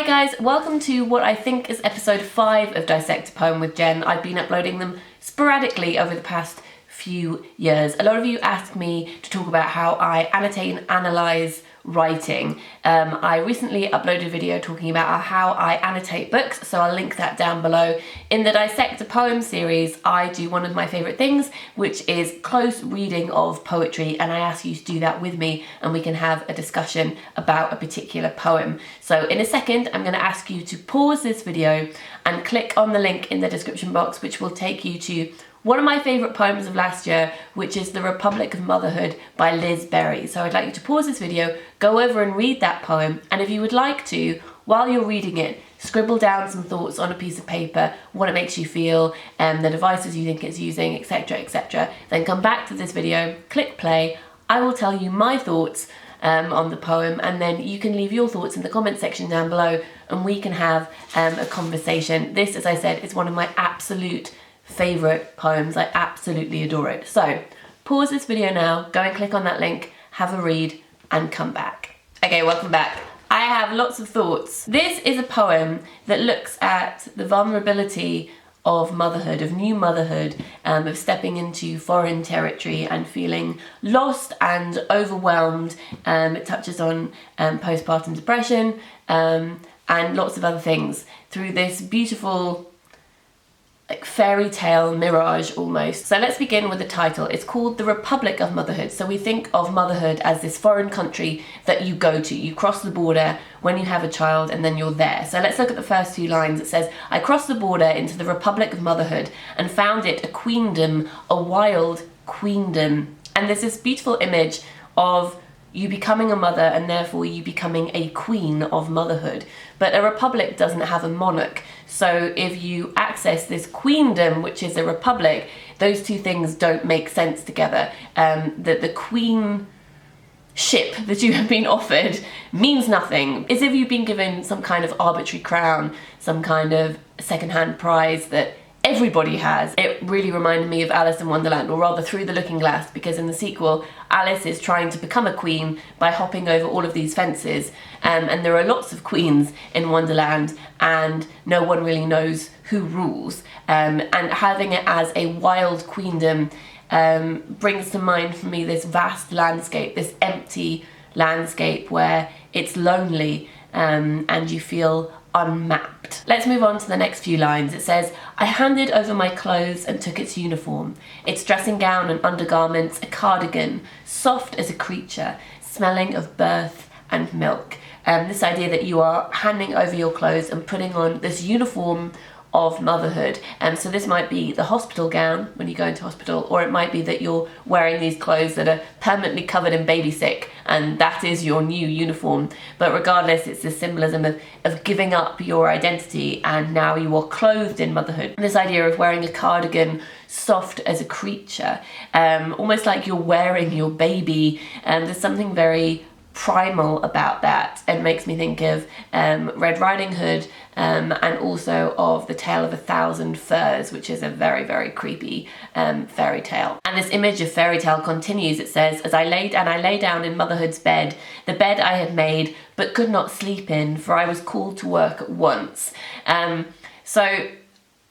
guys, welcome to what I think is episode 5 of Dissect a Poem with Jen. I've been uploading them sporadically over the past few years. A lot of you asked me to talk about how I annotate and analyse writing. I recently uploaded a video talking about how I annotate books, so I'll link that down below. In the Dissect a Poem series, I do one of my favourite things, which is close reading of poetry, and I ask you to do that with me and we can have a discussion about a particular poem. So in a second, I'm going to ask you to pause this video and click on the link in the description box, which will take you to one of my favourite poems of last year, which is The Republic of Motherhood by Liz Berry. So I'd like you to pause this video, go over and read that poem, and if you would like to, while you're reading it, scribble down some thoughts on a piece of paper, what it makes you feel, the devices you think it's using, etc, etc. Then come back to this video, click play, I will tell you my thoughts on the poem, and then you can leave your thoughts in the comment section down below and we can have a conversation. This, as I said, is one of my absolute favourite poems. I absolutely adore it. So pause this video now, go and click on that link, have a read and come back. Okay, welcome back. I have lots of thoughts. This is a poem that looks at the vulnerability of motherhood, of new motherhood, of stepping into foreign territory and feeling lost and overwhelmed. It touches on postpartum depression and lots of other things through this beautiful like fairy tale mirage almost. So let's begin with the title. It's called The Republic of Motherhood. So we think of motherhood as this foreign country that you go to. You cross the border when you have a child and then you're there. So let's look at the first few lines. It says, I crossed the border into the Republic of Motherhood and found it a queendom, a wild queendom. And there's this beautiful image of you becoming a mother and therefore you becoming a queen of motherhood. But a republic doesn't have a monarch. So if you access this queendom, which is a republic, those two things don't make sense together. The queenship that you have been offered means nothing. As if you've been given some kind of arbitrary crown, some kind of second-hand prize that everybody has. It really reminded me of Alice in Wonderland, or rather Through the Looking Glass, because in the sequel, Alice is trying to become a queen by hopping over all of these fences, and there are lots of queens in Wonderland, and no one really knows who rules. And having it as a wild queendom brings to mind for me this vast landscape, this empty landscape where it's lonely and you feel unmapped. Let's move on to the next few lines. It says, I handed over my clothes and took its uniform, its dressing gown and undergarments, a cardigan, soft as a creature, smelling of birth and milk. This idea that you are handing over your clothes and putting on this uniform of motherhood. So this might be the hospital gown when you go into hospital, or it might be that you're wearing these clothes that are permanently covered in baby sick and that is your new uniform. But regardless, it's this symbolism of giving up your identity and now you are clothed in motherhood. This idea of wearing a cardigan soft as a creature, almost like you're wearing your baby, and there's something very primal about that, and makes me think of Red Riding Hood and also of The Tale of 1,000 Furs, which is a very, very creepy fairy tale. And this image of fairy tale continues. It says, as I lay down in motherhood's bed, the bed I had made but could not sleep in, for I was called to work at once. So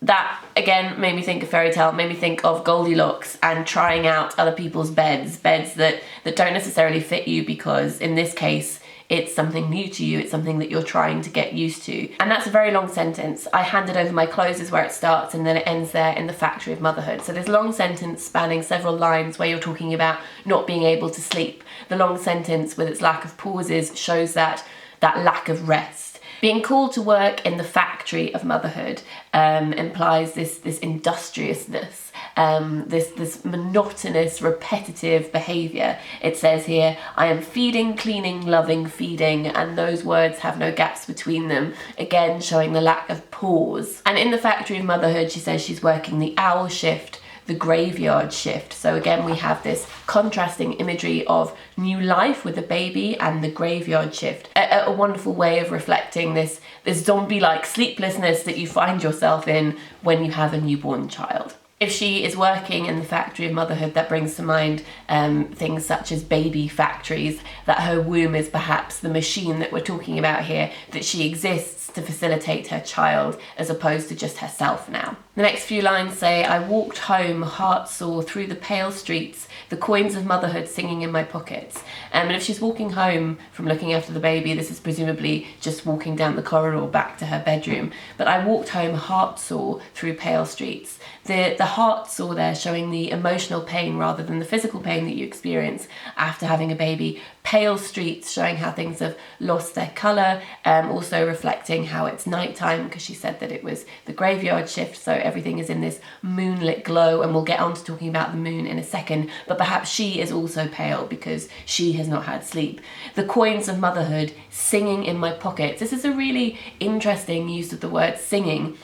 that again made me think of fairy tale, made me think of Goldilocks and trying out other people's beds that don't necessarily fit you, because in this case it's something new to you, it's something that you're trying to get used to. And that's a very long sentence. I handed over my clothes is where it starts, and then it ends there in the factory of motherhood. So this long sentence spanning several lines where you're talking about not being able to sleep. The long sentence with its lack of pauses shows that lack of rest. Being called to work in the factory of motherhood implies this industriousness, this monotonous, repetitive behaviour. It says here, I am feeding, cleaning, loving, feeding, and those words have no gaps between them, again showing the lack of pause. And in the factory of motherhood, she says she's working the owl shift, the graveyard shift. So again, we have this contrasting imagery of new life with a baby and the graveyard shift. A wonderful way of reflecting this zombie-like sleeplessness that you find yourself in when you have a newborn child. If she is working in the factory of motherhood, that brings to mind things such as baby factories, that her womb is perhaps the machine that we're talking about here, that she exists to facilitate her child as opposed to just herself now. The next few lines say, I walked home heart sore through the pale streets, the coins of motherhood singing in my pockets. And if she's walking home from looking after the baby, this is presumably just walking down the corridor back to her bedroom. But I walked home heart sore through pale streets. The heart sore there showing the emotional pain rather than the physical pain that you experience after having a baby. Pale streets showing how things have lost their colour, also reflecting how it's nighttime, because she said that it was the graveyard shift, so everything is in this moonlit glow, and we'll get on to talking about the moon in a second, but perhaps she is also pale because she has not had sleep. The coins of motherhood singing in my pockets. This is a really interesting use of the word singing.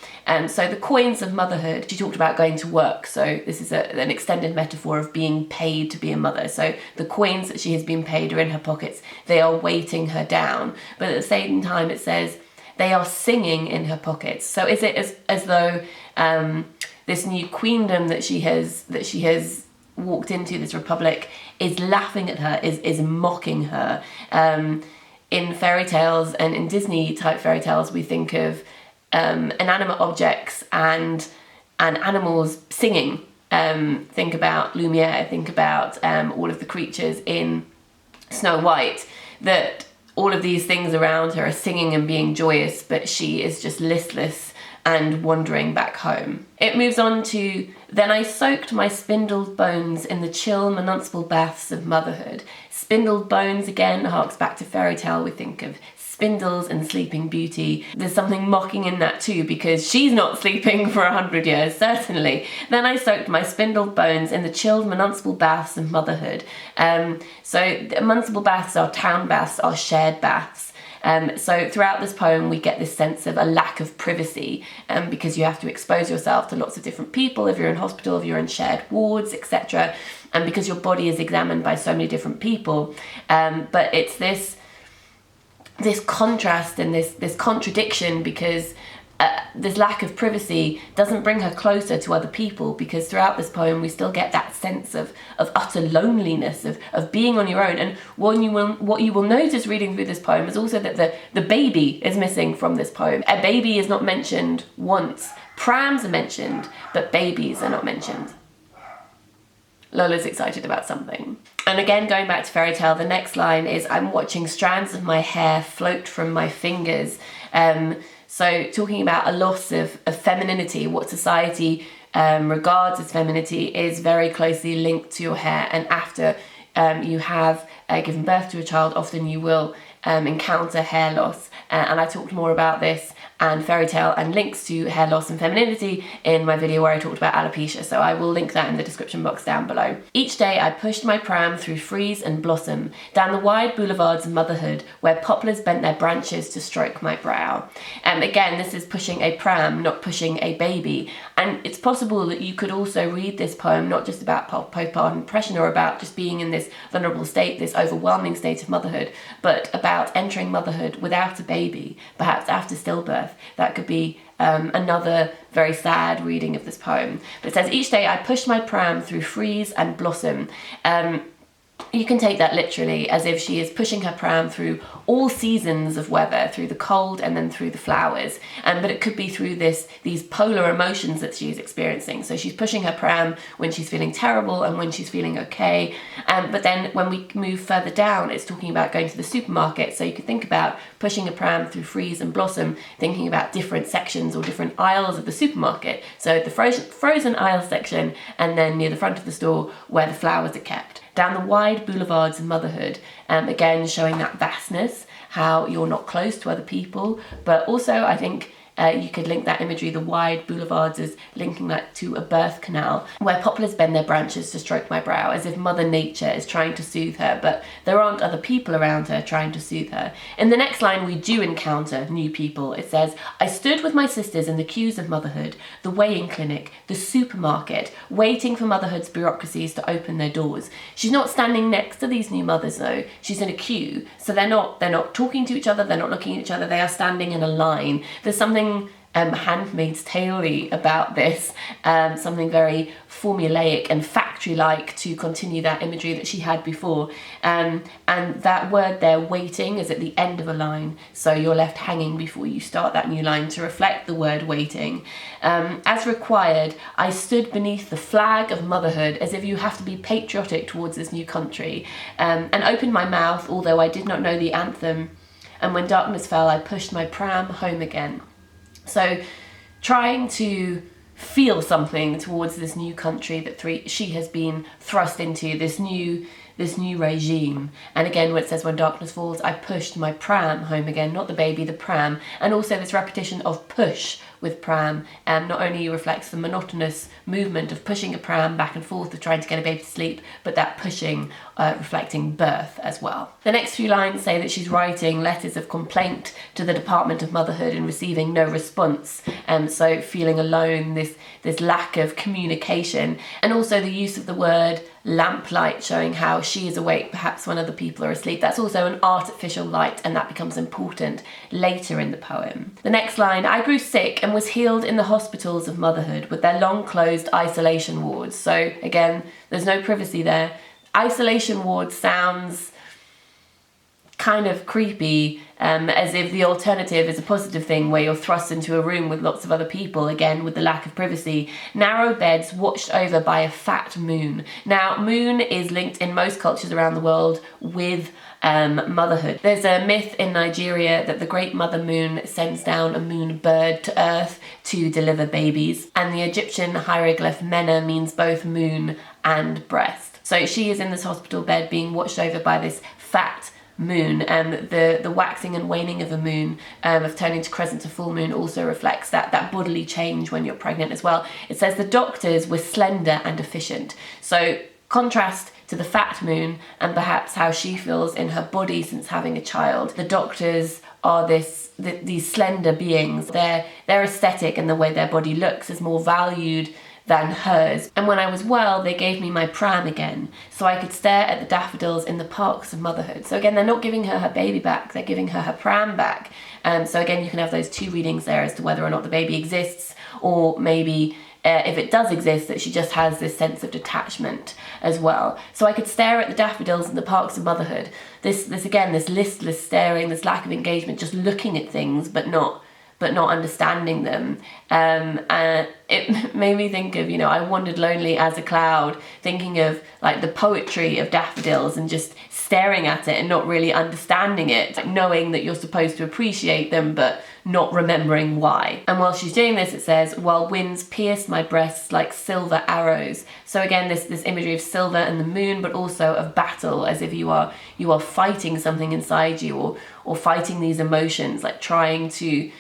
So the coins of motherhood, she talked about going to work, so this is an extended metaphor of being paid to be a mother. So the coins that she has been paid are in her pockets, they are weighting her down, but at the same time it says they are singing in her pockets. So is it as though this new queendom that she has walked into, this republic, is laughing at her, is mocking her? In fairy tales and in Disney type fairy tales, we think of inanimate objects and animals singing. Think about Lumiere, think about all of the creatures in Snow White, that all of these things around her are singing and being joyous, but she is just listless and wandering back home. It moves on to, then I soaked my spindled bones in the chill municipal baths of motherhood. Spindled bones again harks back to fairy tale. We think of spindles and Sleeping Beauty. There's something mocking in that too, because she's not sleeping for 100 years, certainly. Then I soaked my spindled bones in the chilled municipal baths of motherhood. So municipal baths are town baths, are shared baths. So throughout this poem we get this sense of a lack of privacy, because you have to expose yourself to lots of different people if you're in hospital, if you're in shared wards, etc. And because your body is examined by so many different people. But it's this contrast and this contradiction, because this lack of privacy doesn't bring her closer to other people, because throughout this poem we still get that sense of utter loneliness, of being on your own. And what you will notice reading through this poem is also that the baby is missing from this poem. A baby is not mentioned once. Prams are mentioned, but babies are not mentioned. Lola's excited about something. And again, going back to fairy tale, the next line is, I'm watching strands of my hair float from my fingers. So talking about a loss of femininity, what society regards as femininity is very closely linked to your hair. And after you have given birth to a child, often you will encounter hair loss. And I talked more about this and fairy tale and links to hair loss and femininity in my video where I talked about alopecia, so I will link that in the description box down below. Each day I pushed my pram through freeze and blossom, down the wide boulevards of motherhood, where poplars bent their branches to stroke my brow. Again, this is pushing a pram, not pushing a baby. And it's possible that you could also read this poem not just about postpartum depression or about just being in this vulnerable state, this overwhelming state of motherhood, but about entering motherhood without a baby, perhaps after stillbirth. That could be another very sad reading of this poem. But it says, each day I pushed my pram through freeze and blossom. You can take that literally as if she is pushing her pram through all seasons of weather, through the cold and then through the flowers. But it could be through these polar emotions that she's experiencing. So she's pushing her pram when she's feeling terrible and when she's feeling okay. But then when we move further down, it's talking about going to the supermarket. So you could think about pushing a pram through freeze and blossom, thinking about different sections or different aisles of the supermarket. So the frozen aisle section, and then near the front of the store where the flowers are kept. Down the wide boulevards of motherhood, again showing that vastness, how you're not close to other people, but also I think you could link that imagery, the wide boulevards, as linking that to a birth canal, where poplars bend their branches to stroke my brow, as if Mother Nature is trying to soothe her, but there aren't other people around her trying to soothe her. In the next line, we do encounter new people. It says, I stood with my sisters in the queues of motherhood, the weighing clinic, the supermarket, waiting for motherhood's bureaucracies to open their doors. She's not standing next to these new mothers though, she's in a queue, so they're not talking to each other, they're not looking at each other, they are standing in a line. There's something Handmaid's Tale-y about this, something very formulaic and factory-like to continue that imagery that she had before. And that word there, waiting, is at the end of a line, so you're left hanging before you start that new line to reflect the word waiting. As required, I stood beneath the flag of motherhood as if you have to be patriotic towards this new country, and opened my mouth, although I did not know the anthem, and when darkness fell, I pushed my pram home again. So trying to feel something towards this new country that she has been thrust into, this new regime. And again, when it says when darkness falls, I pushed my pram home again, not the baby, the pram. And also this repetition of push with pram not only reflects the monotonous movement of pushing a pram back and forth of trying to get a baby to sleep, but that pushing reflecting birth as well. The next few lines say that she's writing letters of complaint to the Department of Motherhood and receiving no response, so feeling alone, this lack of communication, and also the use of the word lamplight, showing how she is awake perhaps when other people are asleep. That's also an artificial light, and that becomes important later in the poem. The next line, I grew sick and was healed in the hospitals of motherhood with their long closed isolation wards. So again, there's no privacy there. Isolation ward sounds kind of creepy, as if the alternative is a positive thing where you're thrust into a room with lots of other people, again with the lack of privacy. Narrow beds watched over by a fat moon. Now, moon is linked in most cultures around the world with motherhood. There's a myth in Nigeria that the great mother moon sends down a moon bird to earth to deliver babies, and the Egyptian hieroglyph Mena means both moon and breast. So she is in this hospital bed being watched over by this fat moon, and the waxing and waning of a moon, of turning to crescent to full moon, also reflects that bodily change when you're pregnant as well. It says the doctors were slender and efficient. So contrast to the fat moon and perhaps how she feels in her body since having a child. The doctors are these slender beings. Their aesthetic and the way their body looks is more valued than hers. And when I was well, they gave me my pram again, so I could stare at the daffodils in the parks of motherhood. So again, they're not giving her baby back, they're giving her pram back. So again, you can have those two readings there as to whether or not the baby exists, or maybe if it does exist, that she just has this sense of detachment as well. So I could stare at the daffodils in the parks of motherhood. This again, this listless staring, this lack of engagement, just looking at things but not understanding them. It made me think of, I wandered lonely as a cloud, thinking of like the poetry of daffodils and just staring at it and not really understanding it, like knowing that you're supposed to appreciate them but not remembering why. And while she's doing this, it says, while winds pierced my breasts like silver arrows. So again, this imagery of silver and the moon, but also of battle, as if you are fighting something inside you, or fighting these emotions, like trying to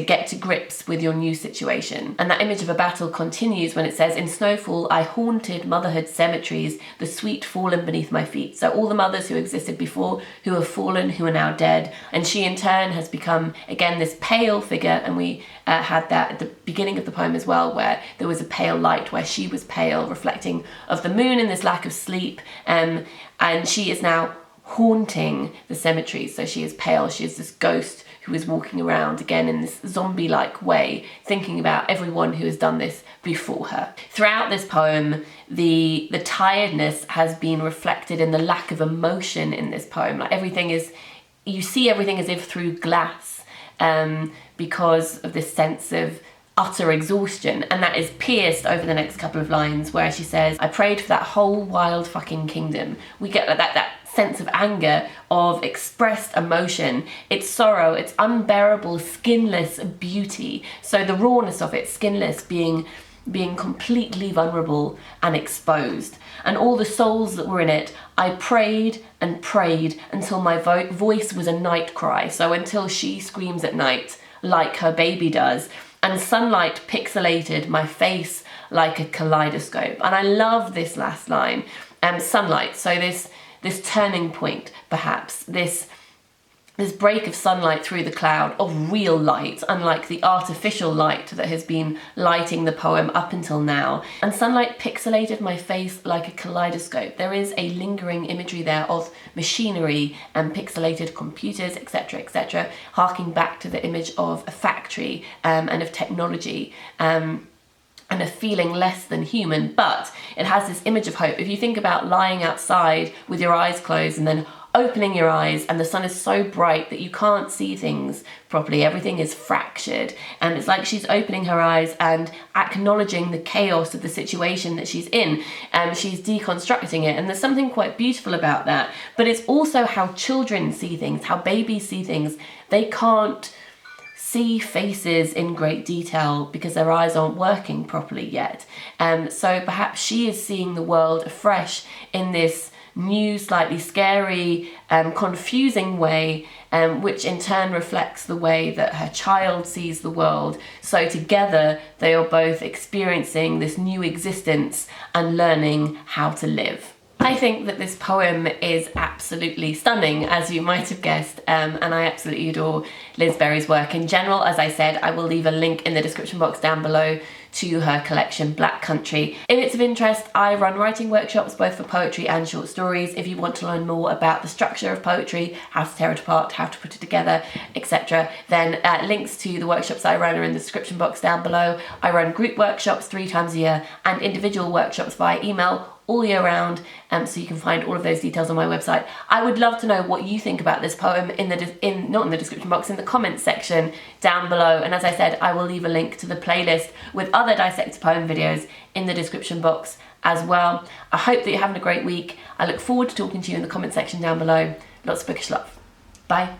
get to grips with your new situation. And that image of a battle continues when it says, in snowfall, I haunted motherhood cemeteries, the sweet fallen beneath my feet. So all the mothers who existed before, who have fallen, who are now dead. And she in turn has become, again, this pale figure. And we had that at the beginning of the poem as well, where there was a pale light, where she was pale, reflecting of the moon and this lack of sleep. And she is now haunting the cemeteries. So she is pale, she is this ghost who is walking around again in this zombie-like way, thinking about everyone who has done this before her. Throughout this poem, the tiredness has been reflected in the lack of emotion in this poem. Like you see everything as if through glass, because of this sense of utter exhaustion, and that is pierced over the next couple of lines where she says, I prayed for that whole wild fucking kingdom. We get that sense of anger, of expressed emotion, its sorrow, its unbearable skinless beauty. So the rawness of it, skinless, being completely vulnerable and exposed. And all the souls that were in it, I prayed and prayed until my voice was a night cry. So until she screams at night like her baby does. And sunlight pixelated my face like a kaleidoscope. And I love this last line, sunlight. So this turning point, perhaps, this this break of sunlight through the cloud, of real light, unlike the artificial light that has been lighting the poem up until now. And sunlight pixelated my face like a kaleidoscope. There is a lingering imagery there of machinery and pixelated computers, etc., harking back to the image of a factory and of technology. And a feeling less than human, but it has this image of hope. If you think about lying outside with your eyes closed and then opening your eyes and the sun is so bright that you can't see things properly, everything is fractured, and it's like she's opening her eyes and acknowledging the chaos of the situation that she's in, and she's deconstructing it, and there's something quite beautiful about that. But it's also how children see things, how babies see things. They can't see faces in great detail because their eyes aren't working properly yet. So perhaps she is seeing the world afresh in this new, slightly scary, confusing way, which in turn reflects the way that her child sees the world. So together they are both experiencing this new existence and learning how to live. I think that this poem is absolutely stunning, as you might have guessed, and I absolutely adore Liz Berry's work in general. As I said, I will leave a link in the description box down below to her collection Black Country. If it's of interest, I run writing workshops both for poetry and short stories. If you want to learn more about the structure of poetry, how to tear it apart, how to put it together, etc., then links to the workshops I run are in the description box down below. I run group workshops 3 times a year and individual workshops via email all year round, so you can find all of those details on my website. I would love to know what you think about this poem not in the description box, in the comments section down below. And as I said, I will leave a link to the playlist with other Dissect poem videos in the description box as well. I hope that you're having a great week. I look forward to talking to you in the comment section down below. Lots of bookish love. Bye.